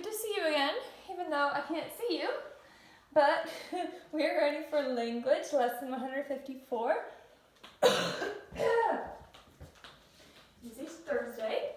good to see you again, even though I can't see you. But we're ready for language, lesson 154. This is Thursday.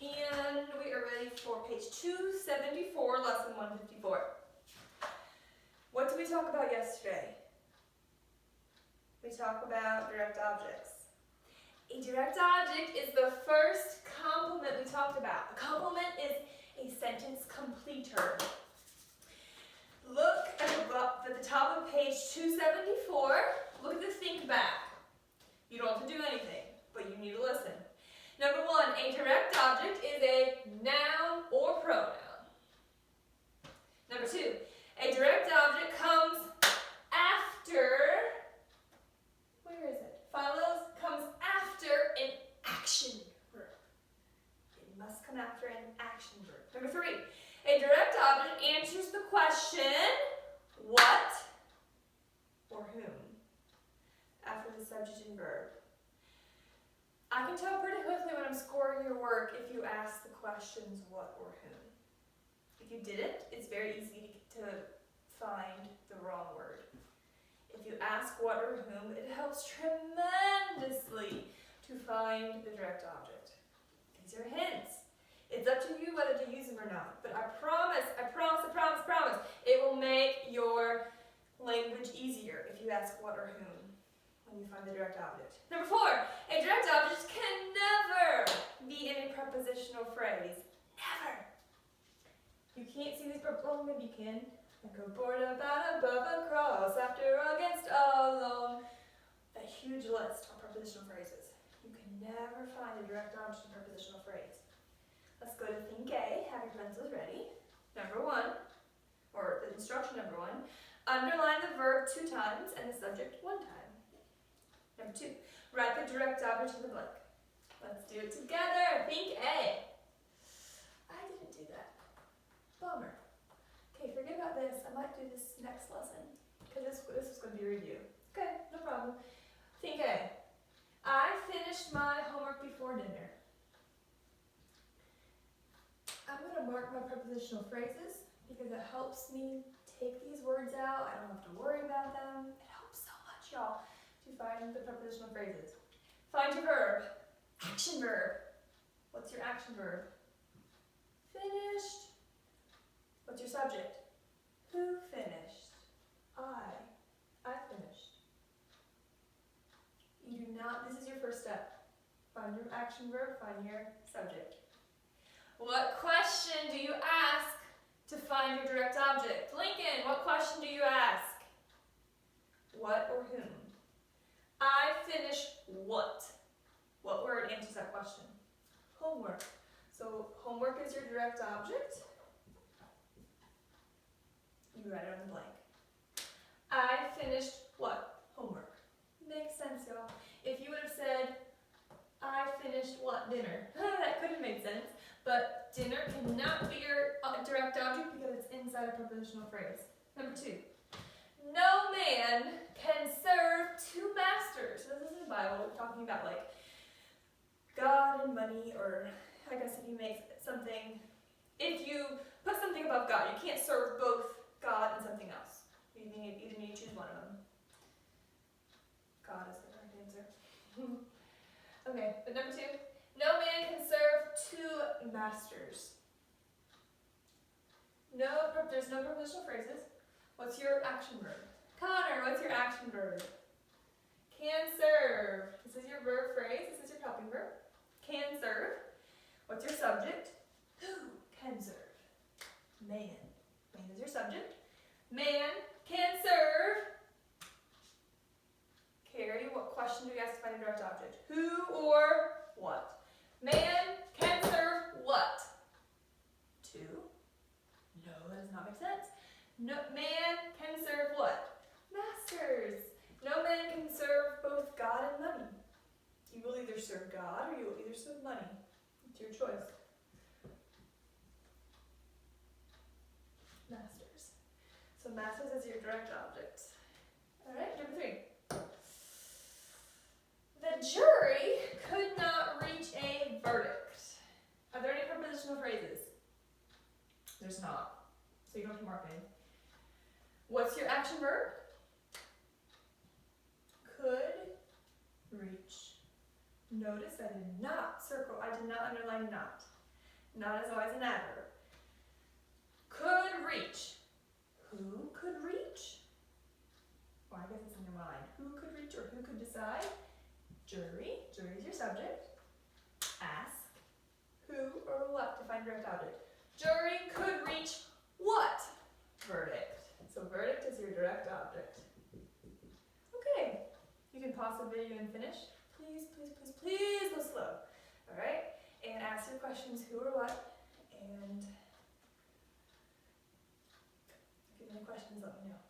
And we are ready for page 274, lesson 154. What did we talk about yesterday? We talked about direct objects. A direct object is the first complement we talked about. A complement is a sentence completer. Look at the top of page 274. Look at the think back. You don't have to do anything, but you need to listen. Number one, a direct object is a noun or pronoun. Number two, a direct object comes after, comes after an action verb. It must come after an action verb. Number three, a direct object answers the question, what or whom, after the subject and verb. I can tell pretty quickly when I'm scoring your work if you ask the questions what or whom. If you didn't, it's very easy to find the wrong word. If you ask what or whom, it helps tremendously to find the direct object. These are hints. It's up to you whether to use them or not. But I promise, it will make your language easier if you ask what or whom when you find the direct object. Number four, a direct object can never be in a prepositional phrase. Never. You can't see these, well, maybe you can. Like a board about above across, after, against, along. A huge list of prepositional phrases. You can never find a direct object in a prepositional phrase. Let's go to think A. Have your pencils ready. Number one, or the instruction number one, underline the verb 2 times and the subject 1 time. Number two, write the direct object in the blank. Let's do it together. Think A. I didn't do that. Bummer. Okay, forget about this. I might do this next lesson because this is going to be a review. Okay, no problem. Think A. I finished my homework before dinner. I'm going to mark my prepositional phrases because it helps me take these words out. I don't have to worry about them. It helps so much, y'all, to find the prepositional phrases. Find your verb. Action verb. What's your action verb? Finished. What's your subject? Who finished? I finished. You do not, this is your first step. Find your action verb, find your subject. What question do you ask to find your direct object? Lincoln, what question do you ask? What or whom? I finished what? What word answers that question? Homework. So homework is your direct object. You write it on the blank. I finished what? Homework. Makes sense, y'all. If you would have said, I finished what? Dinner. That could have made sense. But dinner cannot be your direct object because it's inside a prepositional phrase. Number two. No man can serve 2 masters. So this is in the Bible. We're talking about like God and money, or I guess if you make something, if you put something above God, you can't serve both God and something else. You need to choose one of them. God is the correct answer. Okay, but number 2, no man can serve 2 masters. There's no prepositional phrases. What's your action verb? Connor, what's your action verb? Can serve. This is your verb phrase. This is your helping verb. Can serve. What's your subject? Who can serve? Man. Man is your subject. Man can serve. Carrie, what question do you ask to find a direct object? Who or what? Man can serve what? 2. No, that does not make sense. No, man can serve what? Masters. No man can serve both God and money. You will either serve God or you will either serve money. It's your choice. Masters. So masters is your direct object. Alright, number 3. The jury could not reach a verdict. Are there any prepositional phrases? just not. So you don't have to mark anything. What's your action verb? Could reach. Notice I did not circle, I did not underline not. Not is always an adverb. Could reach. Who could reach? Well, I guess it's in your mind. Who could reach or who could decide? Jury. Jury is your subject. Ask. Who or what to find direct object. Jury could reach what? Verdict. So verdict is your direct object. Okay. You can pause the video and finish. Please, please, please, please go slow. Alright? And ask your questions who or what. And if you have any questions, let me know.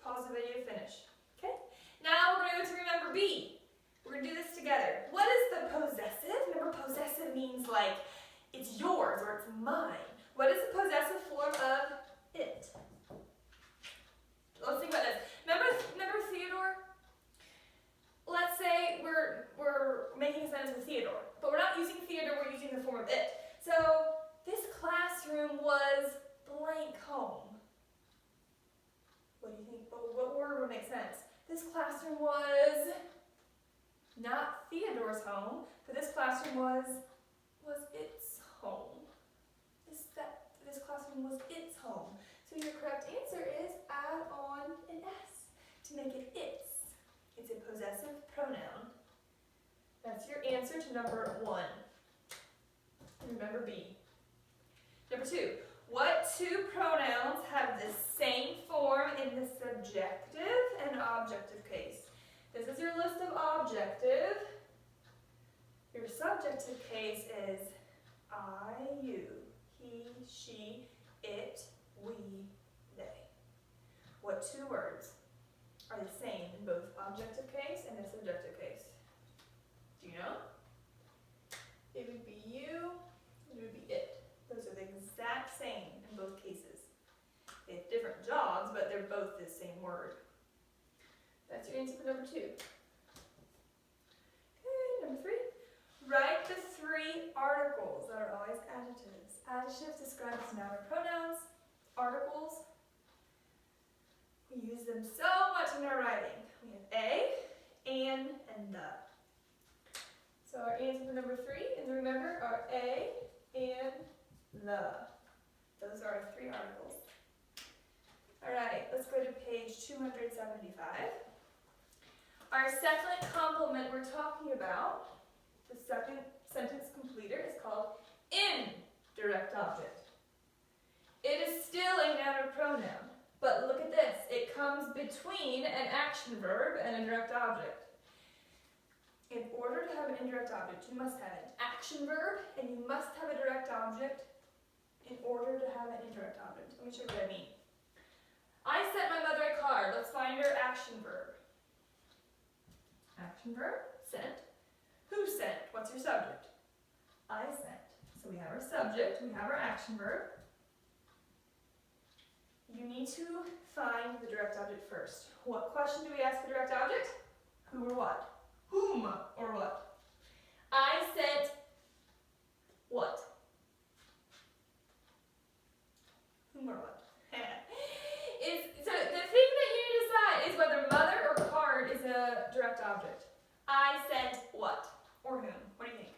Pause the video, finish. Okay? Now we're going to go to remember B. We're going to do this together. What is the possessive? Remember, possessive means like it's yours or it's mine. What is the possessive form of it? Let's think about this. Remember Theodore? Let's say we're making a sentence with Theodore, but we're not using Theodore, we're using the form of it. So this classroom was blank home. What do you think? What word would make sense? This classroom was not Theodore's home, but this classroom was its home. This classroom was its home. So your correct answer is add on an S to make it its. It's a possessive pronoun. That's your answer to number 1. Remember B. Number 2. What two pronouns have the same form in the subjective and objective case? This is your list of objective. Your subjective case is I, you, he, she, it, we, they. What two words are the same in both objective case and the subjective case? Do you know? It would be you, it would be it. Those are the exact same in both cases. They have different jobs, but they're both the same word. That's your answer for number 2. Okay, number 3. Write the 3 articles that are always adjectives. Adjectives describe noun or pronouns. Articles, we use them so much in our writing. We have a, and the. So our answer for number 3, and remember, are a and the. Those are our 3 articles. Alright, let's go to page 275. Our second complement we're talking about, the second sentence completer, is called indirect object. It is still a noun or pronoun, but look at this. It comes between an action verb and a direct object. In order to have an indirect object, you must have an action verb and you must have a direct object in order to have an indirect object. Let me show you what I mean. I sent my mother a card. Let's find her action verb. Action verb, sent. Who sent? What's your subject? I sent. So we have our subject, we have our action verb. You need to find the direct object first. What question do we ask the direct object? Who or what? Whom or what? I sent what? Whom or what? So the thing that you need to decide is whether mother or card is a direct object. I sent what? Or whom? What do you think?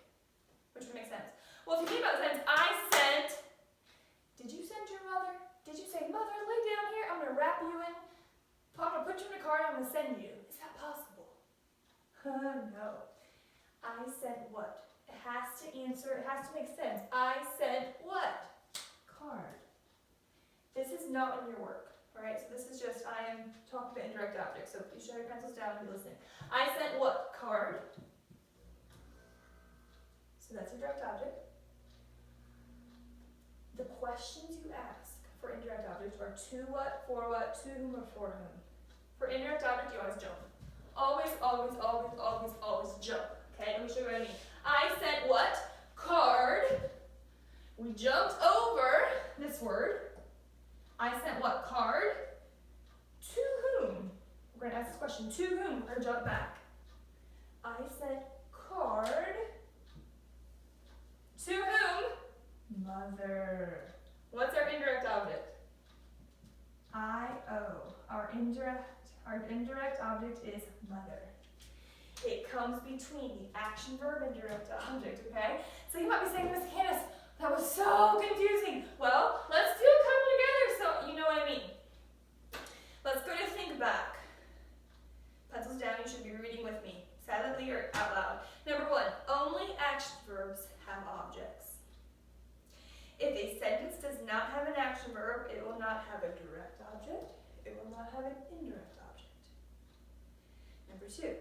Which would make sense? Well, if you think about the sentence, I sent, did you send your mother? Did you say, mother, lay down here, I'm going to wrap you in, I'm going to put you in a card, I'm going to send you. Is that possible? No. I sent what? It has to answer, it has to make sense. I sent what? Card. This is not in your work, all right? So this is just, I am talking about indirect objects, so you should have your pencils down and be listening. I sent what? Card. So that's your direct object. The questions you ask for indirect objects are to what, for what, to whom, or for whom. For indirect object, you always jump. Always, always, always, always, always jump. Okay, let me show you what I mean. I sent what? Card. We jumped over this word. I sent what? Card. To whom? We're going to ask this question. To whom? We're going to jump back. I sent card. To whom? Mother. What's our indirect object? I-O. Our indirect object is mother. It comes between the action verb and direct object, okay? So you might be saying, Miss Candace, that was so confusing. Well, let's do a couple together so you know what I mean. Let's go to think back. Pencils down, you should be reading with me, silently or out loud. Number one, only action verbs have objects. If a sentence does not have an action verb, it will not have a direct object. It will not have an indirect object. Number two,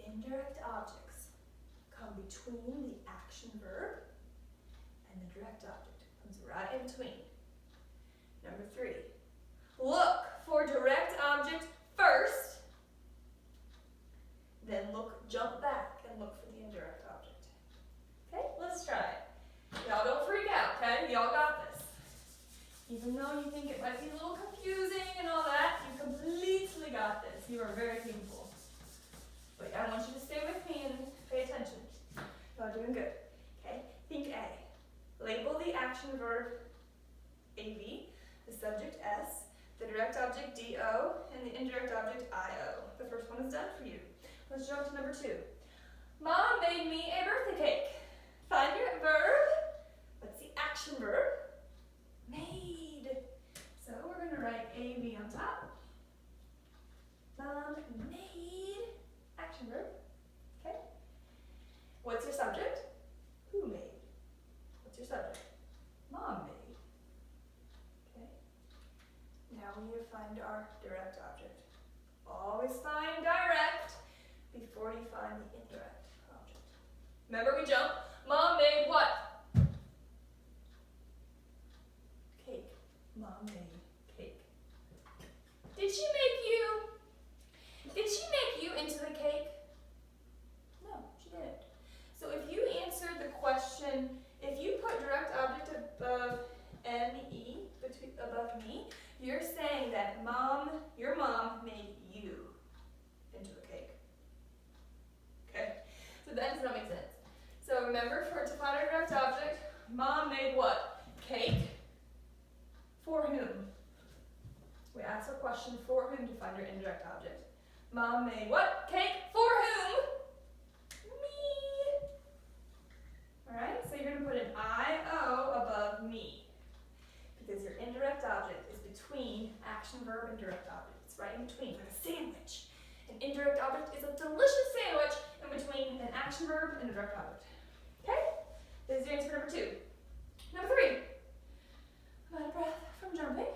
indirect objects come between the action verb and the direct object. Comes right in between. Number three, look for direct object first, then jump back and look for the indirect object. Okay, let's try it. Y'all don't freak out, okay? Y'all got this. Even though you think it might be a little confusing and all that, you completely got this. You are very capable. But I want you to stay with me and pay attention. Y'all doing good. Okay, think A. Label the action verb AV, the subject S, the direct object DO, and the indirect object IO. The first one is done for you. Let's jump to number two. Mom made me a birthday cake. Find your verb. What's the action verb? Made. So we're going to write AV on top. Mom made. Action verb. Okay. What's your subject? Who made? What's your subject? Mom made. Okay. Now we need to find our direct object. Always find direct before you find the indirect object. Remember we jump. Mom made what? Cake. Mom made cake. Did she make you into the cake? No, she didn't. So if you answer the question, if you put direct object above M-E, above me, you're saying that your mom made you into a cake. Okay? So that does not make sense. So remember, to find our direct object, mom made what? Cake. For whom? We ask a question for whom to find our indirect object. Mom made what? Cake. For whom? Me. Alright, so you're going to put an I-O above me. Because your indirect object is between action verb and direct object. It's right in between, like a sandwich. An indirect object is a delicious sandwich in between an action verb and a direct object. Okay? This is your answer number two. Number three. I'm out of breath from jumping.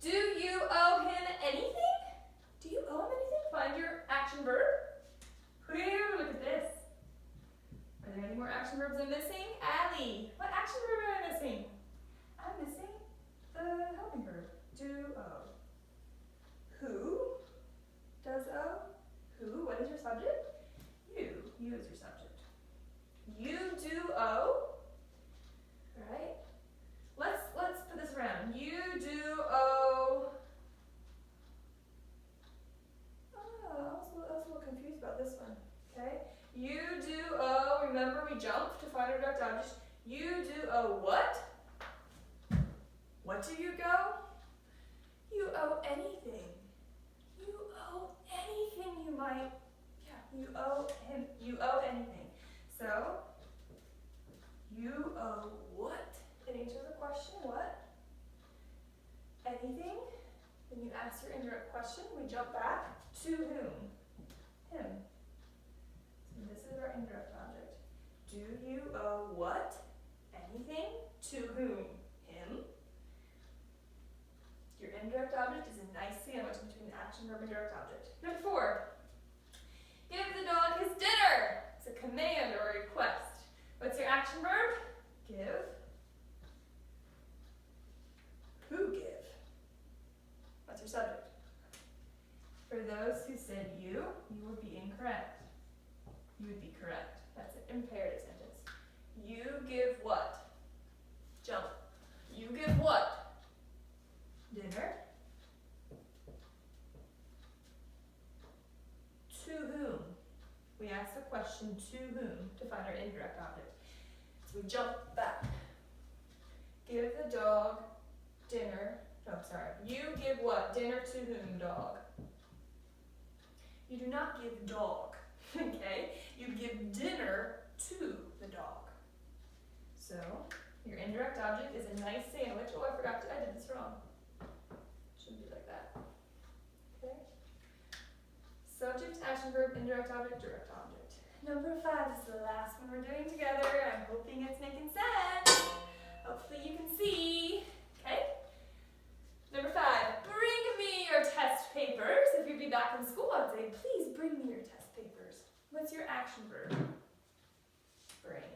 Do you owe him anything? Do you owe him anything? Find your action verb. Whew, look at this. Are there any more action verbs I'm missing? Allie, what action verb am I missing? I'm missing the helping verb. Do owe. Who does owe? Who? What is your subject? You. You is your subject. You do owe. Alright? Let's put this around. You do owe. Oh, I was a little confused about this one. Okay? You do owe. Remember we jump to find our direct object. You do owe what? What do you go? You owe anything. You owe anything you might. Yeah, you owe him. You owe anything. So, you owe what? It answers the question, what? Anything. Then you ask your indirect question. We jump back. To whom? Him. So this is our indirect object. Do you owe what? Anything. To whom? Him. Your indirect object is a nice sandwich between the action verb and direct object. Number four. Give the dog his dinner. It's a command or a request. What's your action verb? Give. Who give? What's your subject? For those who said you would be incorrect. You would be correct. That's an imperative sentence. You give what? Jump. You give what? Dinner. To whom? We ask the question to whom to find our indirect object. So we jump back. Give the dog dog. You do not give dog, okay? You give dinner to the dog. So, your indirect object is a nice sandwich. Oh, I did this wrong. Shouldn't be like that. Okay? Subject, action verb, indirect object, direct object. Number 5 is the last one we're doing together. I'm hoping it's making sense. Hopefully you can see. Okay? Number 5, bring me your test papers. If you'd be back in school, I'd say, please bring me your test papers. What's your action verb? Bring.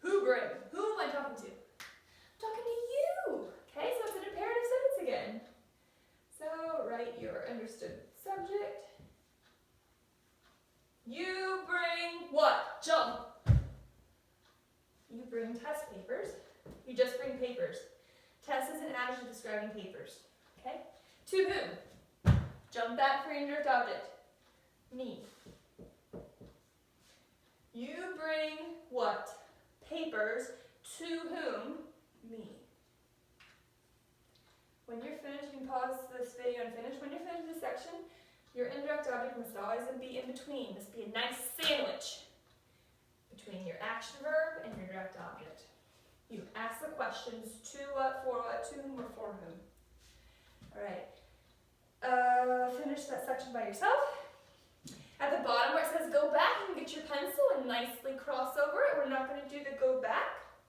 Who bring? Who am I talking to? I'm talking to you. Okay, so it's an imperative sentence again. So write your understood subject. You bring what? Jump. You bring test papers. You just bring papers. Test is an adjective describing papers. Okay? To whom? Jump back for indirect object. Me. You bring what? Papers. To whom? Me. When you're finished, you can pause this video and finish. When you're finished with this section, your indirect object must always be in between. Must be a nice sandwich between your action verb and your direct object. You ask the questions to what, for what, to whom, or for whom. Alright. Finish that section by yourself. At the bottom where it says go back, you can get your pencil and nicely cross over it. We're not going to do the go back.